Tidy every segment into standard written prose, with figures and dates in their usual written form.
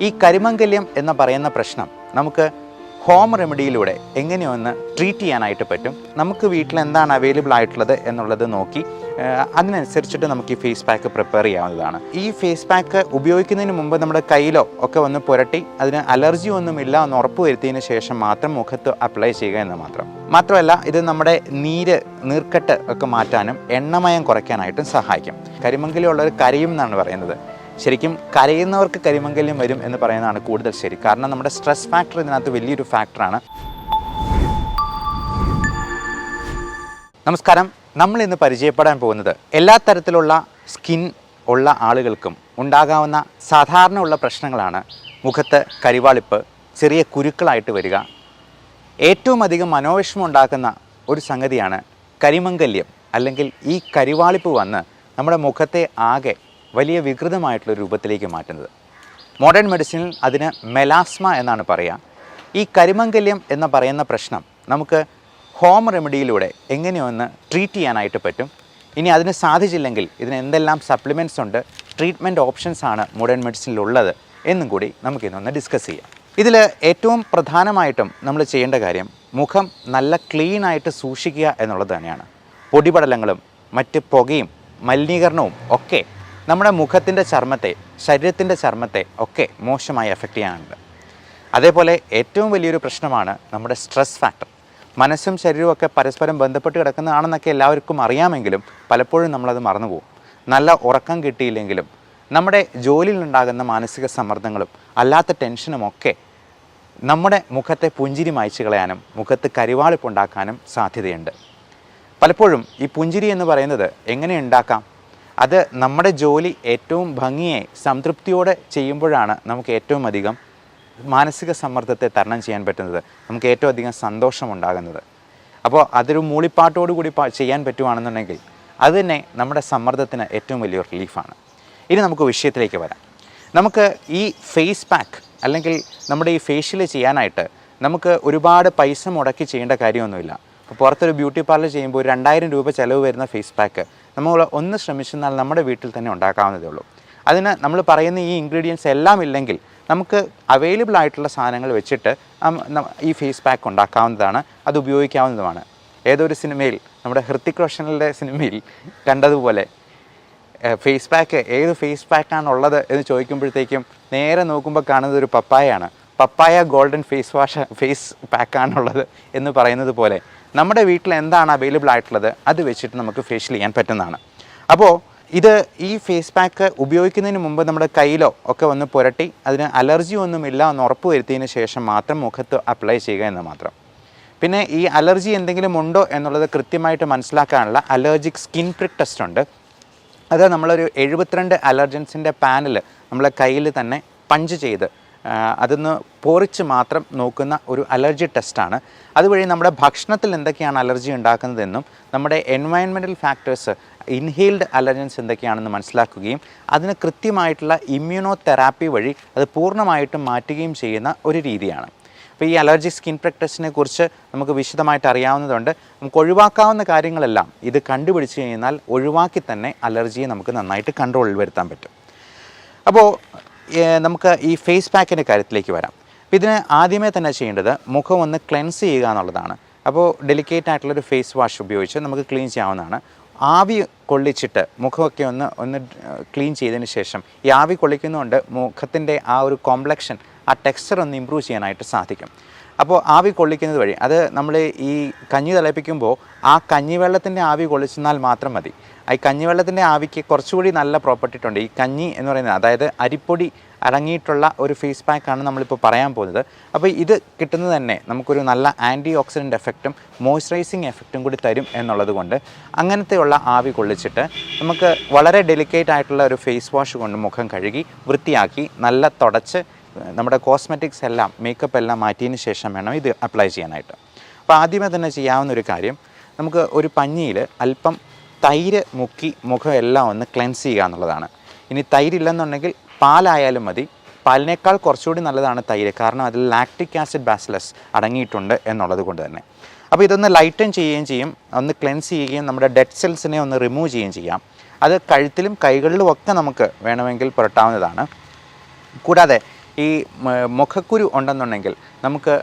ഈ കരിമംഗല്യം എന്ന് പറയുന്ന പ്രശ്നം നമുക്ക് ഹോം റെമഡിയിലൂടെ എങ്ങനെയൊന്ന് ട്രീറ്റ് ചെയ്യാനായിട്ട് പറ്റും. നമുക്ക് വീട്ടിൽ എന്താണ് അവൈലബിൾ ആയിട്ടുള്ളത് എന്നുള്ളത് നോക്കി അതിനനുസരിച്ചിട്ട് നമുക്ക് ഈ ഫേസ് പാക്ക് പ്രിപ്പയർ ചെയ്യാവുന്നതാണ്. ഈ ഫേസ് പാക്ക് ഉപയോഗിക്കുന്നതിന് മുമ്പ് നമ്മുടെ കയ്യിലോ ഒക്കെ ഒന്ന് പുരട്ടി അതിന് അലർജി ഒന്നുമില്ല എന്ന് ഉറപ്പ് വരുത്തിയതിന് ശേഷം മാത്രം മുഖത്ത് അപ്ലൈ ചെയ്യുക എന്ന് മാത്രമല്ല ഇത് നമ്മുടെ നീർക്കെട്ട് ഒക്കെ മാറ്റാനും എണ്ണമയം കുറയ്ക്കാനായിട്ടും സഹായിക്കും. കരിമംഗല്യം ഉള്ളവർ കരയും എന്നാണ് പറയുന്നത്. ശരിക്കും കരയുന്നവർക്ക് കരിമംഗല്യം വരും എന്ന് പറയുന്നതാണ് കൂടുതൽ ശരി. കാരണം നമ്മുടെ സ്ട്രെസ് ഫാക്ടർ ഇതിനകത്ത് വലിയൊരു ഫാക്ടറാണ്. നമസ്കാരം. നമ്മൾ ഇന്ന് പരിചയപ്പെടാൻ പോകുന്നത് എല്ലാ തരത്തിലുള്ള സ്കിൻ ഉള്ള ആളുകൾക്കും ഉണ്ടാകാവുന്ന സാധാരണ ഉള്ള പ്രശ്നങ്ങളാണ്. മുഖത്ത് കരിവാളിപ്പ്, ചെറിയ കുരുക്കളായിട്ട് വരിക. ഏറ്റവും അധികം മനോവിഷമം ഉണ്ടാക്കുന്ന ഒരു സംഗതിയാണ് കരിമംഗല്യം, അല്ലെങ്കിൽ ഈ കരിവാളിപ്പ് വന്ന് നമ്മുടെ മുഖത്തെ ആകെ വലിയ വികൃതമായിട്ടുള്ള രൂപത്തിലേക്ക് മാറ്റുന്നത്. മോഡേൺ മെഡിസിനിൽ അതിന് മെലാസ്മ എന്നാണ് പറയുക. ഈ കരിമംഗല്യം എന്ന് പറയുന്ന പ്രശ്നം നമുക്ക് ഹോം റെമഡിയിലൂടെ എങ്ങനെയൊന്ന് ട്രീറ്റ് ചെയ്യാനായിട്ട് പറ്റും. ഇനി അതിന് സാധിച്ചില്ലെങ്കിൽ ഇതിന് എന്തെല്ലാം സപ്ലിമെൻറ്റ്സ് ഉണ്ട്, ട്രീറ്റ്മെൻറ്റ് ഓപ്ഷൻസ് ആണ് മോഡേൺ മെഡിസിനിലുള്ളത് എന്നും കൂടി നമുക്കിന്നൊന്ന് ഡിസ്കസ് ചെയ്യാം. ഇതിൽ ഏറ്റവും പ്രധാനമായിട്ടും നമ്മൾ ചെയ്യേണ്ട കാര്യം മുഖം നല്ല ക്ലീനായിട്ട് സൂക്ഷിക്കുക എന്നുള്ളത് തന്നെയാണ്. പൊടിപടലങ്ങളും മറ്റ് പുകയും മലിനീകരണവും ഒക്കെ നമ്മുടെ മുഖത്തിൻ്റെ ചർമ്മത്തെ, ശരീരത്തിൻ്റെ ചർമ്മത്തെ ഒക്കെ മോശമായി എഫക്റ്റ് ചെയ്യാനുണ്ട്. അതേപോലെ ഏറ്റവും വലിയൊരു പ്രശ്നമാണ് നമ്മുടെ സ്ട്രെസ് ഫാക്ടർ. മനസ്സും ശരീരവും ഒക്കെ പരസ്പരം ബന്ധപ്പെട്ട് കിടക്കുന്നതാണെന്നൊക്കെ എല്ലാവർക്കും അറിയാമെങ്കിലും പലപ്പോഴും നമ്മളത് മറന്നുപോകും. നല്ല ഉറക്കം കിട്ടിയില്ലെങ്കിലും നമ്മുടെ ജോലിയിലുണ്ടാകുന്ന മാനസിക സമ്മർദ്ദങ്ങളും അല്ലാത്ത ടെൻഷനുമൊക്കെ നമ്മുടെ മുഖത്തെ പുഞ്ചിരി മായ്ച്ചു കളയാനും മുഖത്ത് കരിവാളിപ്പുണ്ടാക്കാനും സാധ്യതയുണ്ട്. പലപ്പോഴും ഈ പുഞ്ചിരി എന്ന് പറയുന്നത് എങ്ങനെ ഉണ്ടാക്കാം? അത് നമ്മുടെ ജോലി ഏറ്റവും ഭംഗിയായി സംതൃപ്തിയോടെ ചെയ്യുമ്പോഴാണ് നമുക്ക് ഏറ്റവും അധികം മാനസിക സമ്മർദ്ദത്തെ തരണം ചെയ്യാൻ പറ്റുന്നത്, നമുക്ക് ഏറ്റവും അധികം സന്തോഷമുണ്ടാകുന്നത്. അപ്പോൾ അതൊരു മൂളിപ്പാട്ടോടുകൂടി ചെയ്യാൻ പറ്റുവാണെന്നുണ്ടെങ്കിൽ അത് തന്നെ നമ്മുടെ സമ്മർദ്ദത്തിന് ഏറ്റവും വലിയൊരു റിലീഫാണ്. ഇനി നമുക്ക് വിഷയത്തിലേക്ക് വരാം. നമുക്ക് ഈ ഫേസ് പാക്ക് അല്ലെങ്കിൽ നമ്മുടെ ഈ ഫേഷ്യൽ ചെയ്യാനായിട്ട് നമുക്ക് ഒരുപാട് പൈസ മുടക്കി ചെയ്യേണ്ട കാര്യമൊന്നുമില്ല. അപ്പോൾ പുറത്തൊരു ബ്യൂട്ടി പാർലർ ചെയ്യുമ്പോൾ 2000 രൂപ ചിലവ് വരുന്ന ഫേസ് പാക്ക് നമ്മൾ ഒന്ന് ശ്രമിച്ചെന്നാൽ നമ്മുടെ വീട്ടിൽ തന്നെ ഉണ്ടാക്കാവുന്നതേ ഉള്ളൂ. അതിന് നമ്മൾ പറയുന്ന ഈ ഇൻഗ്രീഡിയൻസ് എല്ലാം ഇല്ലെങ്കിൽ നമുക്ക് അവൈലബിൾ ആയിട്ടുള്ള സാധനങ്ങൾ വെച്ചിട്ട് ഈ ഫേസ് പാക്ക് ഉണ്ടാക്കാവുന്നതാണ്, അത് ഉപയോഗിക്കാവുന്നതുമാണ്. ഏതൊരു സിനിമയിൽ, നമ്മുടെ ഹൃത്തിക് റോഷനിലെ സിനിമയിൽ കണ്ടതുപോലെ ഫേസ് പാക്ക്, ഏത് ഫേസ് പാക്കാണുള്ളത് എന്ന് ചോദിക്കുമ്പോഴത്തേക്കും നേരെ നോക്കുമ്പോൾ കാണുന്നത് ഒരു പപ്പായയാണ്. പപ്പായ ഗോൾഡൻ ഫേസ് പാക്കാണുള്ളത് എന്ന് പറയുന്നത് പോലെ നമ്മുടെ വീട്ടിൽ എന്താണ് അവൈലബിൾ ആയിട്ടുള്ളത് അത് വെച്ചിട്ട് നമുക്ക് ഫേഷ്യൽ ചെയ്യാൻ പറ്റുന്നതാണ്. അപ്പോൾ ഈ ഫേസ് പാക്ക് ഉപയോഗിക്കുന്നതിന് മുമ്പ് നമ്മുടെ കയ്യിലോ ഒക്കെ ഒന്ന് പുരട്ടി അതിന് അലർജി ഒന്നുമില്ല എന്ന് ഉറപ്പ് വരുത്തിയതിന് ശേഷം മാത്രം മുഖത്ത് അപ്ലൈ ചെയ്യുക എന്ന് മാത്രം. പിന്നെ ഈ അലർജി എന്തെങ്കിലും ഉണ്ടോ എന്നുള്ളത് കൃത്യമായിട്ട് മനസ്സിലാക്കാനുള്ള അലർജിക് സ്കിൻ പ്രിക്ക് ടെസ്റ്റ് ഉണ്ട്. അത് നമ്മളൊരു 72 അലർജൻസിൻ്റെ പാനൽ നമ്മളെ കയ്യിൽ തന്നെ പഞ്ച് ചെയ്ത് അതൊന്ന് പൊറിച്ച് മാത്രം നോക്കുന്ന ഒരു അലർജി ടെസ്റ്റാണ്. അതുവഴി നമ്മുടെ ഭക്ഷണത്തിൽ എന്തൊക്കെയാണ് അലർജി ഉണ്ടാക്കുന്നതെന്നും നമ്മുടെ എൻവയൺമെൻറ്റൽ ഫാക്ടേഴ്സ്, ഇൻഹെയിൽഡ് അലർജൻസ് എന്തൊക്കെയാണെന്ന് മനസ്സിലാക്കുകയും അതിന് കൃത്യമായിട്ടുള്ള ഇമ്മ്യൂണോ തെറാപ്പി വഴി അത് പൂർണ്ണമായിട്ടും മാറ്റുകയും ചെയ്യുന്ന ഒരു രീതിയാണ്. അപ്പോൾ ഈ അലർജി സ്കിൻ പ്രിക്ക് ടെസ്റ്റിനെ കുറിച്ച് നമുക്ക് വിശദമായിട്ട് അറിയാവുന്നതുകൊണ്ട് നമുക്ക് ഒഴിവാക്കാവുന്ന കാര്യങ്ങളെല്ലാം ഇത് കണ്ടുപിടിച്ച് കഴിഞ്ഞാൽ ഒഴിവാക്കി തന്നെ അലർജിയെ നമുക്ക് നന്നായിട്ട് കൺട്രോളിൽ വരുത്താൻ പറ്റും. അപ്പോൾ നമുക്ക് ഈ ഫേസ് പാക്കിൻ്റെ കാര്യത്തിലേക്ക് വരാം. അപ്പോൾ ഇതിന് ആദ്യമേ തന്നെ ചെയ്യേണ്ടത് മുഖം ഒന്ന് ക്ലെൻസ് ചെയ്യുക എന്നുള്ളതാണ്. അപ്പോൾ ഡെലിക്കേറ്റ് ആയിട്ടുള്ളൊരു ഫേസ് വാഷ് ഉപയോഗിച്ച് നമുക്ക് ക്ലീൻ ചെയ്യാവുന്നതാണ്. ആവി കൊള്ളിച്ചിട്ട് മുഖമൊക്കെ ഒന്ന് ക്ലീൻ ചെയ്തതിന് ശേഷം ഈ ആവി കൊള്ളിക്കുന്നതുകൊണ്ട് മുഖത്തിൻ്റെ ആ ഒരു കോംപ്ലക്ഷൻ, ആ ടെക്സ്ചർ ഒന്ന് ഇമ്പ്രൂവ് ചെയ്യാനായിട്ട് സാധിക്കും. അപ്പോൾ ആവി കൊള്ളിക്കുന്നത് വഴി അത് നമ്മൾ ഈ കഞ്ഞി തിളപ്പിക്കുമ്പോൾ ആ കഞ്ഞിവെള്ളത്തിൻ്റെ ആവി കൊള്ളിച്ചെന്നാൽ മാത്രം മതി. ഈ കഞ്ഞിവെള്ളത്തിൻ്റെ ആവിക്ക് കുറച്ചുകൂടി നല്ല പ്രോപ്പർട്ടി ഉണ്ട്. ഈ കഞ്ഞി എന്ന് പറയുന്നത്, അതായത് അരിപ്പൊടി അടങ്ങിയിട്ടുള്ള ഒരു ഫേസ് പാക്കാണ് നമ്മളിപ്പോൾ പറയാൻ പോകുന്നത്. അപ്പോൾ ഇത് കിട്ടുന്നത് തന്നെ നമുക്കൊരു നല്ല ആൻറ്റി ഓക്സിഡൻറ്റ് എഫക്റ്റും മോയ്സ്ചറൈസിങ് എഫക്റ്റും കൂടി തരും എന്നുള്ളത് കൊണ്ട് അങ്ങനത്തെയുള്ള ആവി കൊള്ളിച്ചിട്ട് നമുക്ക് വളരെ ഡെലിക്കേറ്റ് ആയിട്ടുള്ള ഒരു ഫേസ് വാഷ് കൊണ്ട് മുഖം കഴുകി വൃത്തിയാക്കി നല്ല തുടച്ച് നമ്മുടെ കോസ്മെറ്റിക്സ് എല്ലാം, മേക്കപ്പ് എല്ലാം മാറ്റിയതിന് ശേഷം വേണം ഇത് അപ്ലൈ ചെയ്യാനായിട്ട്. അപ്പോൾ ആദ്യമേ തന്നെ ചെയ്യാവുന്ന ഒരു കാര്യം, നമുക്ക് ഒരു പഞ്ഞിയിൽ അല്പം തൈര് മുക്കി മുഖം എല്ലാം ഒന്ന് ക്ലെൻസ് ചെയ്യുക എന്നുള്ളതാണ്. ഇനി തൈരില്ലെന്നുണ്ടെങ്കിൽ പാലായാലും മതി. പാലിനേക്കാൾ കുറച്ചുകൂടി നല്ലതാണ് തൈര്, കാരണം അതിൽ ലാക്റ്റിക് ആസിഡ് ബാസിലസ് അടങ്ങിയിട്ടുണ്ട് എന്നുള്ളത് കൊണ്ട് തന്നെ. അപ്പോൾ ഇതൊന്ന് ലൈറ്റൻ ചെയ്യുകയും ചെയ്യും, ഒന്ന് ക്ലെൻസ് ചെയ്യുകയും നമ്മുടെ ഡെഡ് സെൽസിനെ ഒന്ന് റിമൂവ് ചെയ്യുകയും ചെയ്യാം. അത് കഴുത്തിലും കൈകളിലും ഒക്കെ നമുക്ക് വേണമെങ്കിൽ പുരട്ടാവുന്നതാണ്. കൂടാതെ ഈ മുഖക്കുരു ഉണ്ടെന്നുണ്ടെങ്കിൽ നമുക്ക്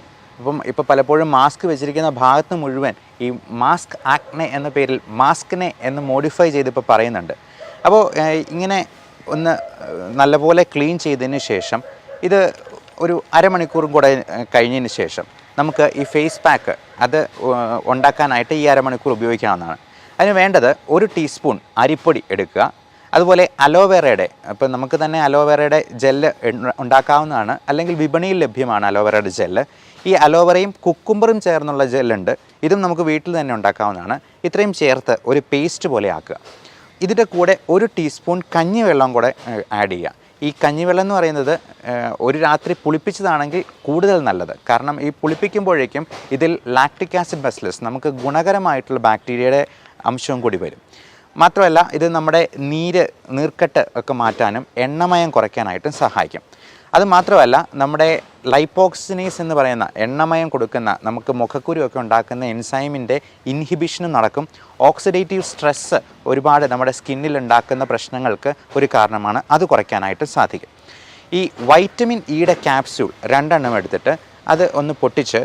ഇപ്പോൾ പലപ്പോഴും മാസ്ക് വെച്ചിരിക്കുന്ന ഭാഗത്ത് മുഴുവൻ ഈ മാസ്ക് ആക്നെ എന്ന പേരിൽ മാസ്കിനെ എന്ന് മോഡിഫൈ ചെയ്തിപ്പോൾ പറയുന്നുണ്ട്. അപ്പോൾ ഇങ്ങനെ ഒന്ന് നല്ലപോലെ ക്ലീൻ ചെയ്തതിന് ശേഷം ഇത് ഒരു അരമണിക്കൂറും കൂടെ കഴിഞ്ഞതിന് ശേഷം നമുക്ക് ഈ ഫേസ് പാക്ക് അത് ഉണ്ടാക്കാനായിട്ട് ഈ അരമണിക്കൂർ ഉപയോഗിക്കാവുന്നതാണ്. അതിന് വേണ്ടത് 1 ടീസ്പൂൺ അരിപ്പൊടി എടുക്കുക. അതുപോലെ അലോവേറയുടെ ഇപ്പോൾ നമുക്ക് തന്നെ അലോവേറയുടെ ജെല്ല് ഉണ്ടാക്കാവുന്നതാണ്, അല്ലെങ്കിൽ വിപണിയിൽ ലഭ്യമാണ് അലോവേറയുടെ ജെല്ല്. ഈ അലോവേറയും കുക്കുംബറും ചേർന്നുള്ള ജെല്ലുണ്ട്, ഇതും നമുക്ക് വീട്ടിൽ തന്നെ ഉണ്ടാക്കാവുന്നതാണ്. ഇത്രയും ചേർത്ത് ഒരു പേസ്റ്റ് പോലെ ആക്കുക. ഇതിൻ്റെ കൂടെ 1 ടീസ്പൂൺ കഞ്ഞിവെള്ളം കൂടെ ആഡ് ചെയ്യുക. ഈ കഞ്ഞിവെള്ളം എന്ന് പറയുന്നത് ഒരു രാത്രി പുളിപ്പിച്ചതാണെങ്കിൽ കൂടുതൽ നല്ലത്. കാരണം ഈ പുളിപ്പിക്കുമ്പോഴേക്കും ഇതിൽ ലാക്റ്റിക് ആസിഡ് ബസിലസ് നമുക്ക് ഗുണകരമായിട്ടുള്ള ബാക്ടീരിയയുടെ അംശവും കൂടി വരും. മാത്രമല്ല ഇത് നമ്മുടെ നീർക്കെട്ട് ഒക്കെ മാറ്റാനും എണ്ണമയം കുറയ്ക്കാനായിട്ടും സഹായിക്കും. അതുമാത്രമല്ല നമ്മുടെ ലൈപ്പോക്സിനേസ് എന്ന് പറയുന്ന എണ്ണമയം കൊടുക്കുന്ന നമുക്ക് മുഖക്കുരു ഒക്കെ ഉണ്ടാക്കുന്ന എൻസൈമിൻ്റെ ഇൻഹിബിഷനും നടക്കും. ഓക്സിഡേറ്റീവ് സ്ട്രെസ്സ് ഒരുപാട് നമ്മുടെ സ്കിന്നിൽ ഉണ്ടാക്കുന്ന പ്രശ്നങ്ങൾക്ക് ഒരു കാരണമാണ്, അത് കുറയ്ക്കാനായിട്ട് സാധിക്കും. ഈ വൈറ്റമിൻ ഇയുടെ ക്യാപ്സ്യൂൾ 2 എണ്ണം എടുത്തിട്ട് അത് ഒന്ന് പൊട്ടിച്ച്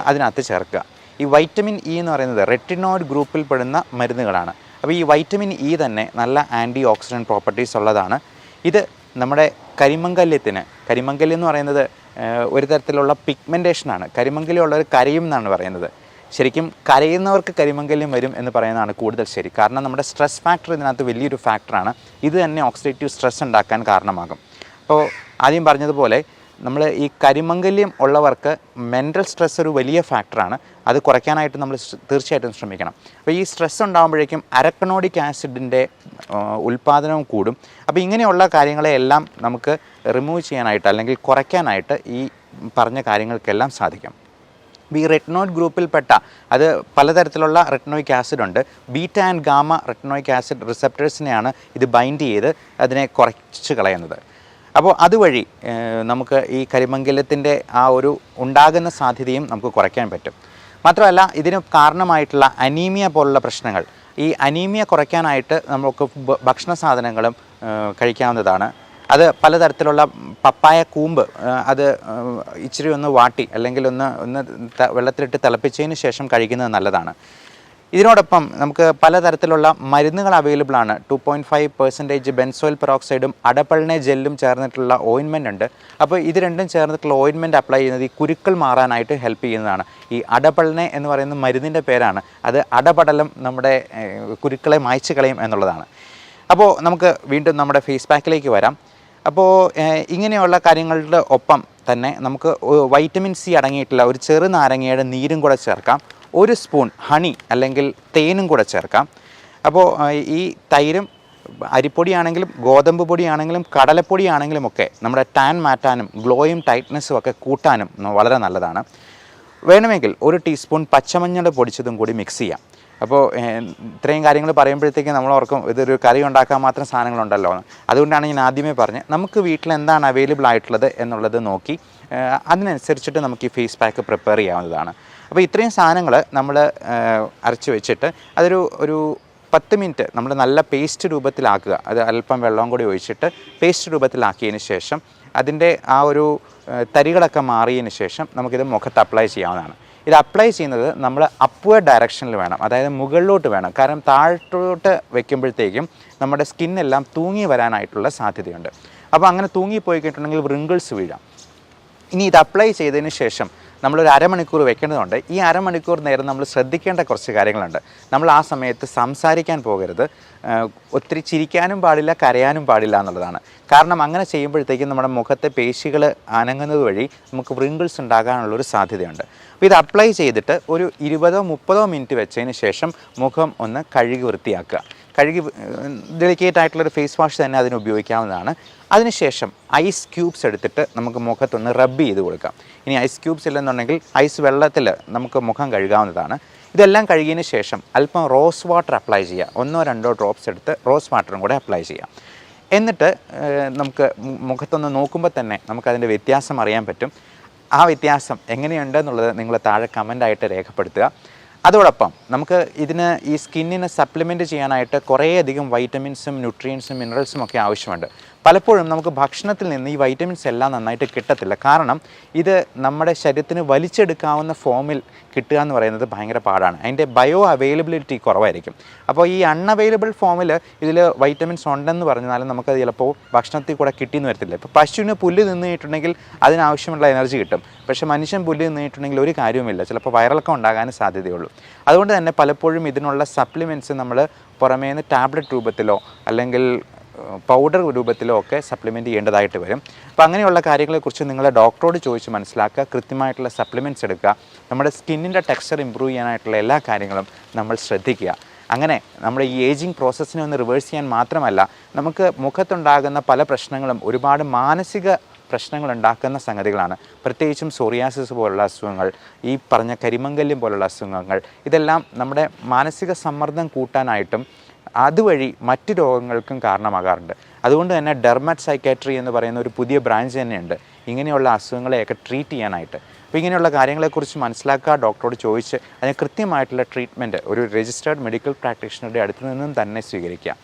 അതിനകത്ത് ചേർക്കുക. ഈ വൈറ്റമിൻ ഇ എന്ന് പറയുന്നത് റെറ്റിനോയിഡ് ഗ്രൂപ്പിൽ പെടുന്ന മരുന്നുകളാണ്. അപ്പോൾ ഈ വൈറ്റമിൻ ഇ തന്നെ നല്ല ആൻറ്റി ഓക്സിഡൻറ്റ് പ്രോപ്പർട്ടീസ് ഉള്ളതാണ്. ഇത് നമ്മുടെ കരിമംഗല്യം എന്ന് പറയുന്നത് ഒരു തരത്തിലുള്ള പിഗ്മെൻറ്റേഷനാണ്. കരിമംഗല്യമുള്ളവർ കരയും എന്നാണ് പറയുന്നത്. ശരിക്കും കരയുന്നവർക്ക് കരിമംഗല്യം വരും എന്ന് പറയുന്നതാണ് കൂടുതൽ ശരി. കാരണം നമ്മുടെ സ്ട്രെസ് ഫാക്ടർ ഇതിനകത്ത് വലിയൊരു ഫാക്ടറാണ്. ഇത് തന്നെ ഓക്സിഡേറ്റീവ് സ്ട്രെസ് ഉണ്ടാക്കാൻ കാരണമാകും. അപ്പോൾ ആദ്യം പറഞ്ഞതുപോലെ നമ്മൾ ഈ കരിമംഗല്യം ഉള്ളവർക്ക് മെൻ്റൽ സ്ട്രെസ് ഒരു വലിയ ഫാക്ടറാണ്. അത് കുറയ്ക്കാനായിട്ട് നമ്മൾ തീർച്ചയായിട്ടും ശ്രമിക്കണം. അപ്പോൾ ഈ സ്ട്രെസ് ഉണ്ടാകുമ്പോഴേക്കും അരക്കനോഡിക് ആസിഡിൻ്റെ ഉൽപ്പാദനവും കൂടും. അപ്പോൾ ഇങ്ങനെയുള്ള കാര്യങ്ങളെല്ലാം നമുക്ക് റിമൂവ് ചെയ്യാനായിട്ട് അല്ലെങ്കിൽ കുറയ്ക്കാനായിട്ട് ഈ പറഞ്ഞ കാര്യങ്ങൾക്കെല്ലാം സാധിക്കും. ഈ റെറ്റിനോയിഡ് ഗ്രൂപ്പിൽപ്പെട്ട അത് പലതരത്തിലുള്ള റെറ്റിനോയിക് ആസിഡ് ഉണ്ട്. Beta and gamma retinoic acid റിസപ്റ്റേഴ്സിനെയാണ് ഇത് ബൈൻഡ് ചെയ്ത് അതിനെ കുറച്ച് കളയുന്നത്. അപ്പോൾ അതുവഴി നമുക്ക് ഈ കരിമംഗല്യത്തിൻ്റെ ആ ഒരു ഉണ്ടാകുന്ന സാധ്യതയും നമുക്ക് കുറയ്ക്കാൻ പറ്റും. മാത്രമല്ല ഇതിന് കാരണമായിട്ടുള്ള അനീമിയ പോലുള്ള പ്രശ്നങ്ങൾ, ഈ അനീമിയ കുറയ്ക്കാനായിട്ട് നമുക്ക് ഭക്ഷണ സാധനങ്ങളും കഴിക്കാവുന്നതാണ്. അത് പലതരത്തിലുള്ള പപ്പായ കൂമ്പ് അത് ഇച്ചിരി ഒന്ന് വാട്ടി അല്ലെങ്കിൽ ഒന്ന് വെള്ളത്തിലിട്ട് തിളപ്പിച്ചതിന് ശേഷം കഴിക്കുന്നത് നല്ലതാണ്. ഇതിനോടൊപ്പം നമുക്ക് പലതരത്തിലുള്ള മരുന്നുകൾ അവൈലബിൾ ആണ്. 2.5% ബെൻസോയിൽ പെറോക്സൈഡും അടപ്പളിനെ ജെല്ലും ചേർന്നിട്ടുള്ള ഓയിൻമെൻ്റ് ഉണ്ട്. അപ്പോൾ ഇത് രണ്ടും ചേർന്നിട്ടുള്ള ഓയിൻമെൻറ്റ് അപ്ലൈ ചെയ്യുന്നത് ഈ കുരുക്കൾ മാറാനായിട്ട് ഹെൽപ്പ് ചെയ്യുന്നതാണ്. ഈ അടപ്പളിനെ എന്ന് പറയുന്ന മരുന്നിൻ്റെ പേരാണ്. അത് അടപടലം നമ്മുടെ കുരുക്കളെ മായ്ച്ചു കളയും എന്നുള്ളതാണ്. അപ്പോൾ നമുക്ക് വീണ്ടും നമ്മുടെ ഫേസ് പാക്കിലേക്ക് വരാം. അപ്പോൾ ഇങ്ങനെയുള്ള കാര്യങ്ങളുടെ ഒപ്പം തന്നെ നമുക്ക് വൈറ്റമിൻ സി അടങ്ങിയിട്ടുള്ള ഒരു ചെറുനാരങ്ങയുടെ നീരും കൂടെ ചേർക്കാം. 1 സ്പൂൺ ഹണി അല്ലെങ്കിൽ തേനും കൂടെ ചേർക്കാം. അപ്പോൾ ഈ തൈരും അരിപ്പൊടിയാണെങ്കിലും ഗോതമ്പ് പൊടിയാണെങ്കിലും കടലപ്പൊടിയാണെങ്കിലും ഒക്കെ നമ്മുടെ ടാൻ മാറ്റാനും ഗ്ലോയും ടൈറ്റ്നസ്സും ഒക്കെ കൂട്ടാനും വളരെ നല്ലതാണ്. വേണമെങ്കിൽ 1 ടീസ്പൂൺ പച്ചമഞ്ഞൾ പൊടിച്ചതും കൂടി മിക്സ് ചെയ്യാം. അപ്പോൾ ഇത്രയും കാര്യങ്ങൾ പറയുമ്പോഴത്തേക്കും നമ്മൾ ഓർക്കും ഇതൊരു കറി ഉണ്ടാക്കാൻ മാത്രം സാധനങ്ങളുണ്ടല്ലോ എന്ന്. അതുകൊണ്ടാണ് ഞാൻ ആദ്യമേ പറഞ്ഞത് നമുക്ക് വീട്ടിൽ എന്താണ് അവൈലബിൾ ആയിട്ടുള്ളത് എന്നുള്ളത് നോക്കി അതിനനുസരിച്ചിട്ട് നമുക്ക് ഈ ഫേസ് പാക്ക് പ്രിപ്പയർ ചെയ്യാവുന്നതാണ്. അപ്പോൾ ഇത്രയും സാധനങ്ങൾ നമ്മൾ അരച്ച് വെച്ചിട്ട് ഒരു 10 മിനിറ്റ് നമ്മൾ നല്ല പേസ്റ്റ് രൂപത്തിലാക്കുക. അത് അല്പം വെള്ളവും കൂടി ഒഴിച്ചിട്ട് പേസ്റ്റ് രൂപത്തിലാക്കിയതിന് ശേഷം അതിൻ്റെ ആ ഒരു തരികളൊക്കെ മാറിയതിന് ശേഷം നമുക്കിത് മുഖത്ത് അപ്ലൈ ചെയ്യാവുന്നതാണ്. ഇത് അപ്ലൈ ചെയ്യുന്നത് നമ്മൾ അപ്വേർഡ് ഡയറക്ഷനിൽ വേണം, അതായത് മുകളിലോട്ട് വേണം. കാരണം താഴോട്ട് വെക്കുമ്പോഴത്തേക്കും നമ്മുടെ സ്കിന്നെല്ലാം തൂങ്ങി വരാനായിട്ടുള്ള സാധ്യതയുണ്ട്. അപ്പോൾ അങ്ങനെ തൂങ്ങിപ്പോയി കഴിഞ്ഞിട്ടുണ്ടെങ്കിൽ റിങ്കിൾസ് വീഴാം. ഇനി ഇത് അപ്ലൈ ചെയ്തതിന് ശേഷം നമ്മളൊരു അരമണിക്കൂർ വെക്കേണ്ടതുണ്ട്. ഈ അരമണിക്കൂർ നേരം നമ്മൾ ശ്രദ്ധിക്കേണ്ട കുറച്ച് കാര്യങ്ങളുണ്ട്. നമ്മൾ ആ സമയത്ത് സംസാരിക്കാൻ പോകരുത്, ഒത്തിരി ചിരിക്കാനും പാടില്ല, കരയാനും പാടില്ല എന്നുള്ളതാണ്. കാരണം അങ്ങനെ ചെയ്യുമ്പോഴത്തേക്കും നമ്മുടെ മുഖത്തെ പേശികൾ അനങ്ങുന്നത് വഴി നമുക്ക് വ്രിങ്കിൾസ് ഉണ്ടാകാനുള്ളൊരു സാധ്യതയുണ്ട്. അപ്പോൾ ഇത് അപ്ലൈ ചെയ്തിട്ട് ഒരു 20-30 മിനിറ്റ് വെച്ചതിന് ശേഷം മുഖം ഒന്ന് കഴുകി വൃത്തിയാക്കുക. ഡെലിക്കേറ്റ് ആയിട്ടുള്ളൊരു ഫേസ് വാഷ് തന്നെ അതിന് ഉപയോഗിക്കാവുന്നതാണ്. അതിനുശേഷം ഐസ് ക്യൂബ്സ് എടുത്തിട്ട് നമുക്ക് മുഖത്തൊന്ന് റബ്ബ് ചെയ്ത് കൊടുക്കാം. ഇനി ഐസ് ക്യൂബ്സ് ഇല്ലെന്നുണ്ടെങ്കിൽ ഐസ് വെള്ളത്തിൽ നമുക്ക് മുഖം കഴുകാവുന്നതാണ്. ഇതെല്ലാം കഴുകിയതിന് ശേഷം അല്പം റോസ് വാട്ടർ അപ്ലൈ ചെയ്യുക. 1-2 ഡ്രോപ്സ് എടുത്ത് റോസ് വാട്ടറും കൂടെ അപ്ലൈ ചെയ്യാം. എന്നിട്ട് നമുക്ക് മുഖത്തൊന്ന് നോക്കുമ്പോൾ തന്നെ നമുക്കതിൻ്റെ വ്യത്യാസം അറിയാൻ പറ്റും. ആ വ്യത്യാസം എങ്ങനെയുണ്ടെന്നുള്ളത് നിങ്ങൾ താഴെ കമൻ്റായിട്ട് രേഖപ്പെടുത്തുക. അതോടൊപ്പം നമുക്ക് ഇതിന് ഈ സ്കിന്നിന് സപ്ലിമെൻറ്റ് ചെയ്യാനായിട്ട് കുറേയധികം വൈറ്റമിൻസും ന്യൂട്രിയൻസും മിനറൽസും ഒക്കെ ആവശ്യമുണ്ട്. പലപ്പോഴും നമുക്ക് ഭക്ഷണത്തിൽ നിന്ന് ഈ വൈറ്റമിൻസ് എല്ലാം നന്നായിട്ട് കിട്ടത്തില്ല. കാരണം ഇത് നമ്മുടെ ശരീരത്തിന് വലിച്ചെടുക്കാവുന്ന ഫോമിൽ കിട്ടുക എന്ന് പറയുന്നത് ഭയങ്കര പാടാണ്. അതിൻ്റെ ബയോ അവൈലബിലിറ്റി കുറവായിരിക്കും. അപ്പോൾ ഈ അൺഅവൈലബിൾ ഫോമിൽ ഇതിൽ വൈറ്റമിൻസ് ഉണ്ടെന്ന് പറഞ്ഞാലും നമുക്കത് ചിലപ്പോൾ ഭക്ഷണത്തിൽ കൂടെ കിട്ടിയെന്ന് വരത്തില്ല. ഇപ്പോൾ പശുവിന് പുല്ല് തിന്നിട്ടുണ്ടെങ്കിൽ അതിനാവശ്യമുള്ള എനർജി കിട്ടും. പക്ഷേ മനുഷ്യൻ പുല്ല് തിന്നിട്ടുണ്ടെങ്കിൽ ഒരു കാര്യവുമില്ല, ചിലപ്പോൾ വയറിളക്കം ഉണ്ടാകാനും സാധ്യതയുള്ളൂ. അതുകൊണ്ട് തന്നെ പലപ്പോഴും ഇതിനുള്ള സപ്ലിമെൻറ്റ്സ് നമ്മൾ പുറമേ നിന്ന് ടാബ്ലറ്റ് രൂപത്തിലോ അല്ലെങ്കിൽ പൗഡർ രൂപത്തിലോ ഒക്കെ സപ്ലിമെൻറ്റ് ചെയ്യേണ്ടതായിട്ട് വരും. അപ്പോൾ അങ്ങനെയുള്ള കാര്യങ്ങളെക്കുറിച്ച് നിങ്ങൾ ഡോക്ടറോട് ചോദിച്ച് മനസ്സിലാക്കുക, കൃത്യമായിട്ടുള്ള സപ്ലിമെൻറ്റ്സ് എടുക്കുക, നമ്മുടെ സ്കിന്നിൻ്റെ ടെക്സ്ചർ ഇമ്പ്രൂവ് ചെയ്യാനായിട്ടുള്ള എല്ലാ കാര്യങ്ങളും നമ്മൾ ശ്രദ്ധിക്കുക. അങ്ങനെ നമ്മുടെ ഈ ഏജിങ് പ്രോസസ്സിനെ ഒന്ന് റിവേഴ്സ് ചെയ്യാൻ മാത്രമല്ല, നമുക്ക് മുഖത്തുണ്ടാകുന്ന പല പ്രശ്നങ്ങളും ഒരുപാട് മാനസിക പ്രശ്നങ്ങൾ ഉണ്ടാക്കുന്ന സംഗതികളാണ്. പ്രത്യേകിച്ചും സോറിയാസിസ് പോലുള്ള അസുഖങ്ങൾ, ഈ പറഞ്ഞ കരിമംഗല്യം പോലുള്ള അസുഖങ്ങൾ, ഇതെല്ലാം നമ്മുടെ മാനസിക സമ്മർദ്ദം കൂട്ടാനായിട്ടും അതുവഴി മറ്റ് രോഗങ്ങൾക്കും കാരണമാകാറുണ്ട്. അതുകൊണ്ട് തന്നെ ഡെർമറ്റ് സൈക്കാട്രി എന്ന് പറയുന്ന ഒരു പുതിയ ബ്രാഞ്ച് തന്നെയുണ്ട് ഇങ്ങനെയുള്ള അസുഖങ്ങളെയൊക്കെ ട്രീറ്റ് ചെയ്യാനായിട്ട്. അപ്പോൾ ഇങ്ങനെയുള്ള കാര്യങ്ങളെക്കുറിച്ച് മനസ്സിലാക്കുക, ഡോക്ടറോട് ചോദിച്ച് അതിന് കൃത്യമായിട്ടുള്ള ട്രീറ്റ്മെൻറ്റ് ഒരു രജിസ്റ്റേർഡ് മെഡിക്കൽ പ്രാക്ടീഷണറുടെ അടുത്ത് നിന്നും തന്നെ സ്വീകരിക്കുക.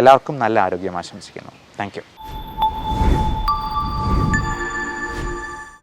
എല്ലാവർക്കും നല്ല ആരോഗ്യം ആശംസിക്കുന്നു. Thank you.